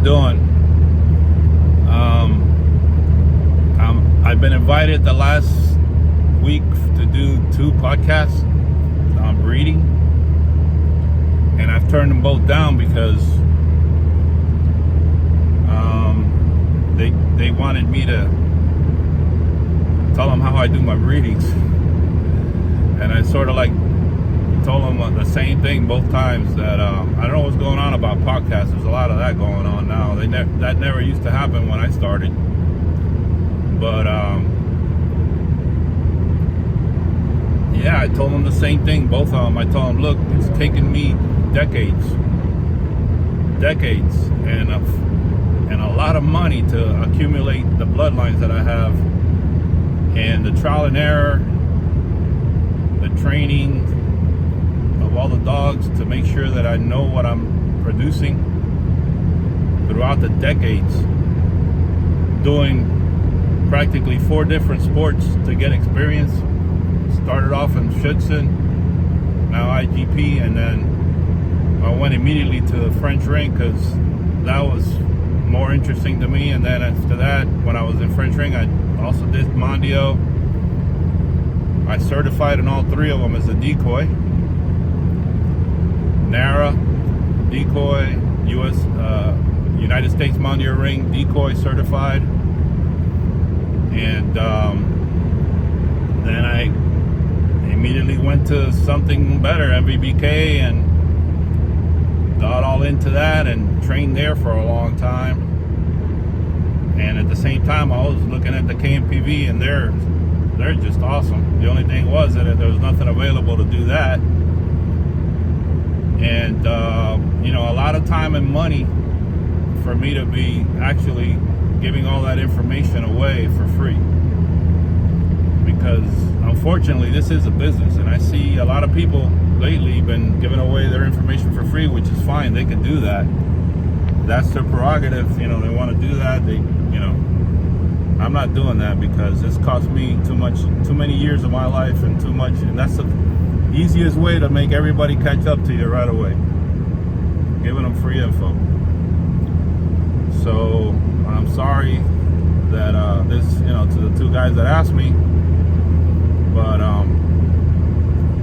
doing? I've been invited the last week to do 2 podcasts on breeding, and I've turned them both down because they wanted me to tell them how I do my breedings, and I sort of like told them the same thing both times, that I don't know what's going on about podcasts. There's a lot of that going on now. That never used to happen when I started. But yeah, I told them the same thing, both of them. I told them, look, it's taken me decades and a lot of money to accumulate the bloodlines that I have, and the trial and error, the training of all the dogs to make sure that I know what I'm producing throughout the decades, doing practically 4 different sports to get experience. Started off in Schutzen, now IGP, and then I went immediately to the French ring because that was more interesting to me. And then after that, when I was in French ring, I also did Mondio. I certified in all 3 of them as a decoy. NARA, decoy, United States Mondio ring, decoy certified. And then I immediately went to something better, MVBK, and got all into that and trained there for a long time. And at the same time, I was looking at the KMPV, and they're just awesome. The only thing was that there was nothing available to do that. And a lot of time and money for me to be actually giving all that information away for free, because unfortunately this is a business, and I see a lot of people lately been giving away their information for free, which is fine. They can do that. That's their prerogative. They want to do that. I'm not doing that because it's cost me too many years of my life, and too much, and that's the easiest way to make everybody catch up to you right away, giving them free info. So I'm sorry that this, to the 2 guys that asked me, but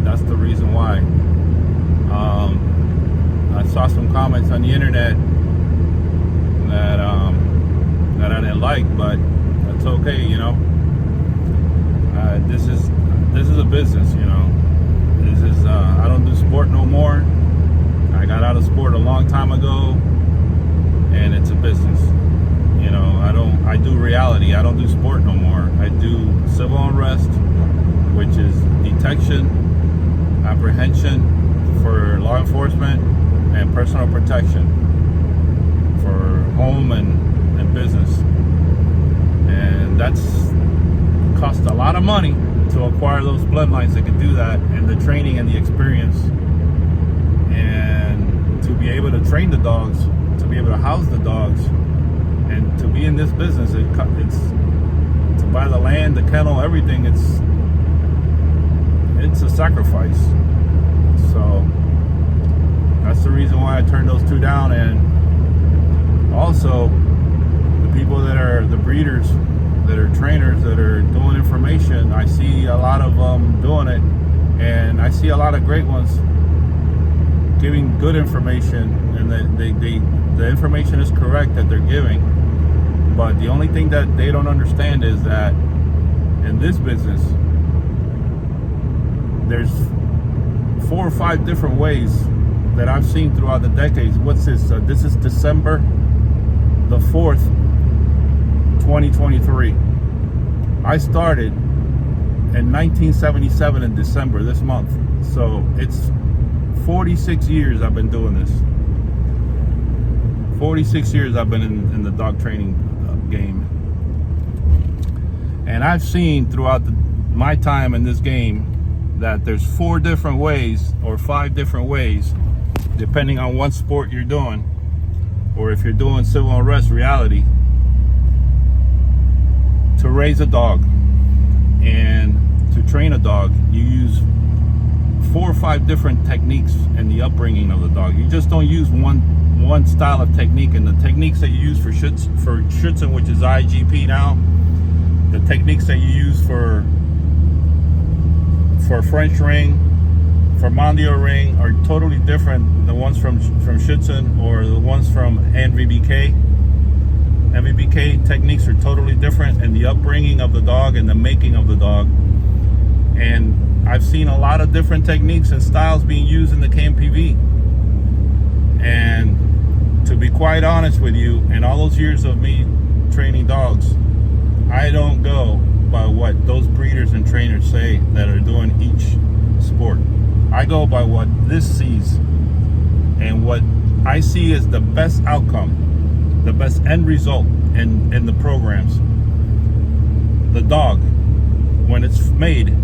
that's the reason why. I saw some comments on the internet that I didn't like, but that's okay. This is a business. This is I don't do sport no more. I got out of sport a long time ago, and it's a business. I do reality. I don't do sport no more. I do civil unrest, which is detection, apprehension for law enforcement, and personal protection for home and business. And that's cost a lot of money to acquire those bloodlines that can do that, and the training and the experience, and to be able to train the dogs, to be able to house the dogs, and to be in this business. It's to buy the land, the kennel, everything. It's a sacrifice. So that's the reason why I turned those 2 down. And also the people that are the breeders, that are trainers, that are doing information, I see a lot of them doing it, and I see a lot of great ones giving good information, and that the information is correct that they're giving. But the only thing that they don't understand is that in this business, there's 4 or 5 different ways that I've seen throughout the decades. What's this? This is December the 4th, 2023. I started in 1977 in December, this month. So it's 46 years I've been doing this. 46 years I've been in the dog training game. And I've seen throughout my time in this game that there's 4 different ways or 5 different ways, depending on what sport you're doing, or if you're doing civil unrest reality, to raise a dog and to train a dog. You use 4 or 5 different techniques in the upbringing of the dog. You just don't use one one style of technique, and the techniques that you use for Schutzhund, which is IGP now, the techniques that you use for French ring, for Mondial ring, are totally different than the ones from Schutzhund or the ones from NVBK. NVBK techniques are totally different in the upbringing of the dog and the making of the dog. And I've seen a lot of different techniques and styles being used in the KMPV. And to be quite honest with you, in all those years of me training dogs, I don't go by what those breeders and trainers say that are doing each sport. I go by what this sees, and what I see is the best outcome, the best end result in the programs. The dog, when it's made,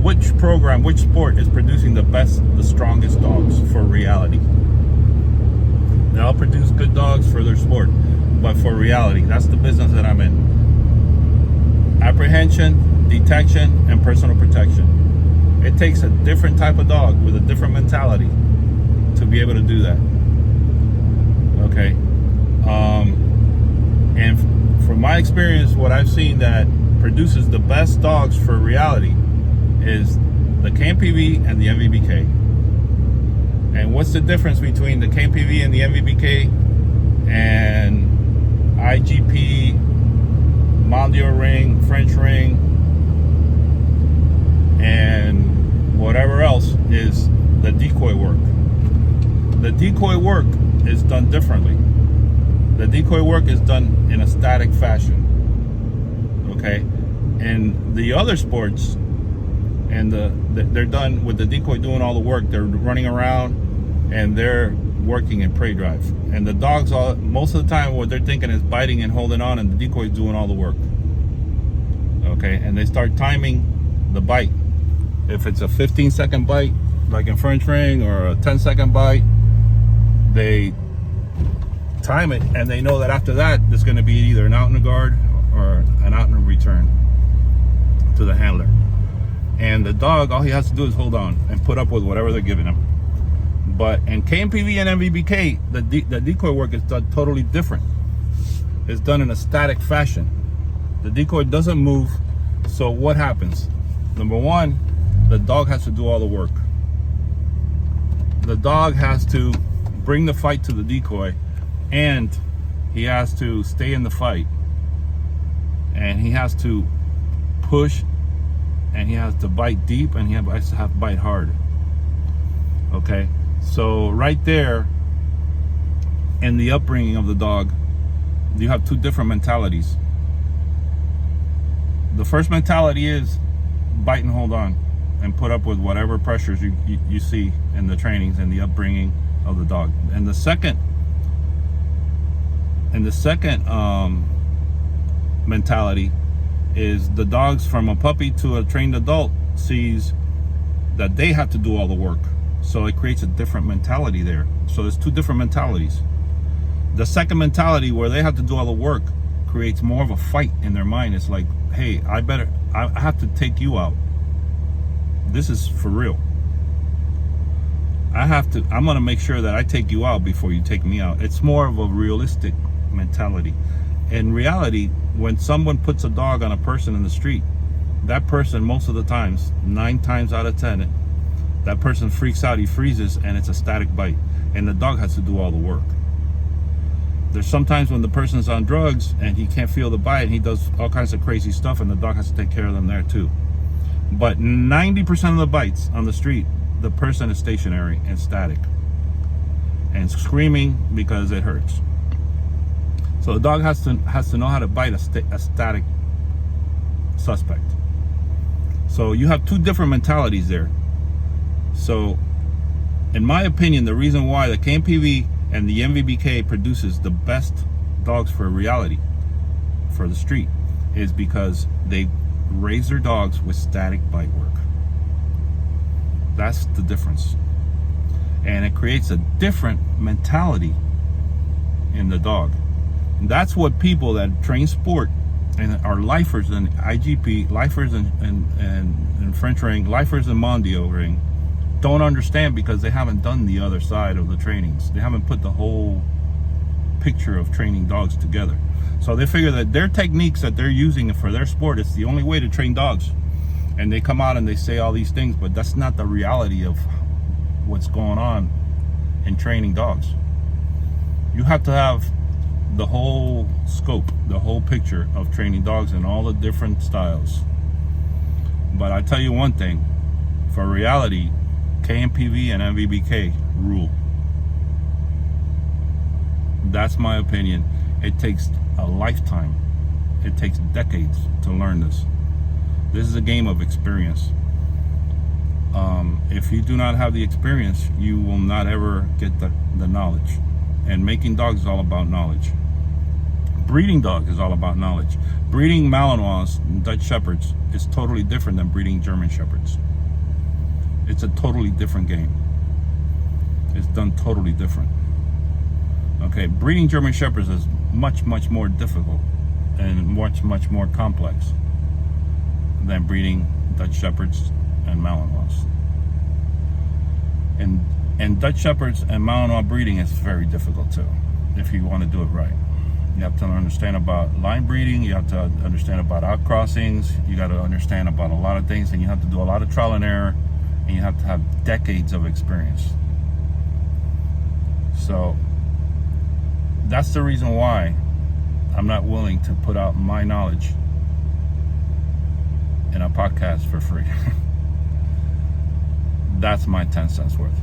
which program, which sport is producing the best, the strongest dogs for reality? They all produce good dogs for their sport, but for reality, that's the business that I'm in. Apprehension, detection, and personal protection. It takes a different type of dog with a different mentality to be able to do that. Okay. And from my experience, what I've seen that produces the best dogs for reality is the KMPV and the NVBK. And what's the difference between the KMPV and the NVBK and IGP, Mondial ring, French ring, and whatever else is the decoy work. The decoy work is done differently. The decoy work is done in a static fashion. Okay? And the other sports, and they're done with the decoy doing all the work. They're running around and they're working in prey drive. And the dogs, most of the time, what they're thinking is biting and holding on, and the decoy is doing all the work. Okay? And they start timing the bite. If it's a 15-second bite, like in French ring, or a 10-second bite, they time it, and they know that after that, there's going to be either an out in the guard or an out in the return to the handler. And the dog, all he has to do is hold on and put up with whatever they're giving him. But in KMPV and NVBK, the decoy work is done totally different. It's done in a static fashion. The decoy doesn't move. So what happens? Number one, the dog has to do all the work. The dog has to bring the fight to the decoy, and he has to stay in the fight, and he has to push, and he has to bite deep, and he has to bite hard. Okay, so right there in the upbringing of the dog, you have two different mentalities. The first mentality is bite and hold on and put up with whatever pressures you see in the trainings and the upbringing of the dog. And the second mentality is the dogs, from a puppy to a trained adult, sees that they have to do all the work. So it creates a different mentality there. So there's two different mentalities. The second mentality, where they have to do all the work, creates more of a fight in their mind. It's like, hey, I have to take you out. This is for real. I'm gonna make sure that I take you out before you take me out. It's more of a realistic mentality. In reality, when someone puts a dog on a person in the street, that person, most of the times, 9 times out of 10, that person freaks out, he freezes, and it's a static bite. And the dog has to do all the work. There's sometimes when the person's on drugs and he can't feel the bite, and he does all kinds of crazy stuff, and the dog has to take care of them there too. But 90% of the bites on the street, the person is stationary and static and screaming because it hurts. So the dog has to know how to bite a static suspect. So you have two different mentalities there. So in my opinion, the reason why the KMPV and the NVBK produces the best dogs for reality, for the street, is because they raise their dogs with static bite work. That's the difference. And it creates a different mentality in the dog. And that's what people that train sport and are lifers in IGP, lifers in French ring, lifers in Mondial ring, don't understand because they haven't done the other side of the trainings. They haven't put the whole picture of training dogs together. So they figure that their techniques that they're using for their sport is the only way to train dogs. And they come out and they say all these things, but that's not the reality of what's going on in training dogs. You have to have the whole scope, the whole picture of training dogs in all the different styles. But I tell you one thing, for reality, KMPV and MVBK rule. That's my opinion. It takes a lifetime. It takes decades to learn this. This is a game of experience. If you do not have the experience, you will not ever get the knowledge. And making dogs is all about knowledge. Breeding dog is all about knowledge. Breeding Malinois and Dutch Shepherds is totally different than breeding German Shepherds. It's a totally different game. It's done totally different. Okay, breeding German Shepherds is much, much more difficult and much, much more complex than breeding Dutch Shepherds and Malinois. And Dutch Shepherds and Malinois breeding is very difficult too, if you want to do it right. You have to understand about line breeding, you have to understand about outcrossings, you got to understand about a lot of things, and you have to do a lot of trial and error, and you have to have decades of experience. So that's the reason why I'm not willing to put out my knowledge in a podcast for free. That's my 10 cents worth.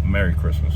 Merry Christmas.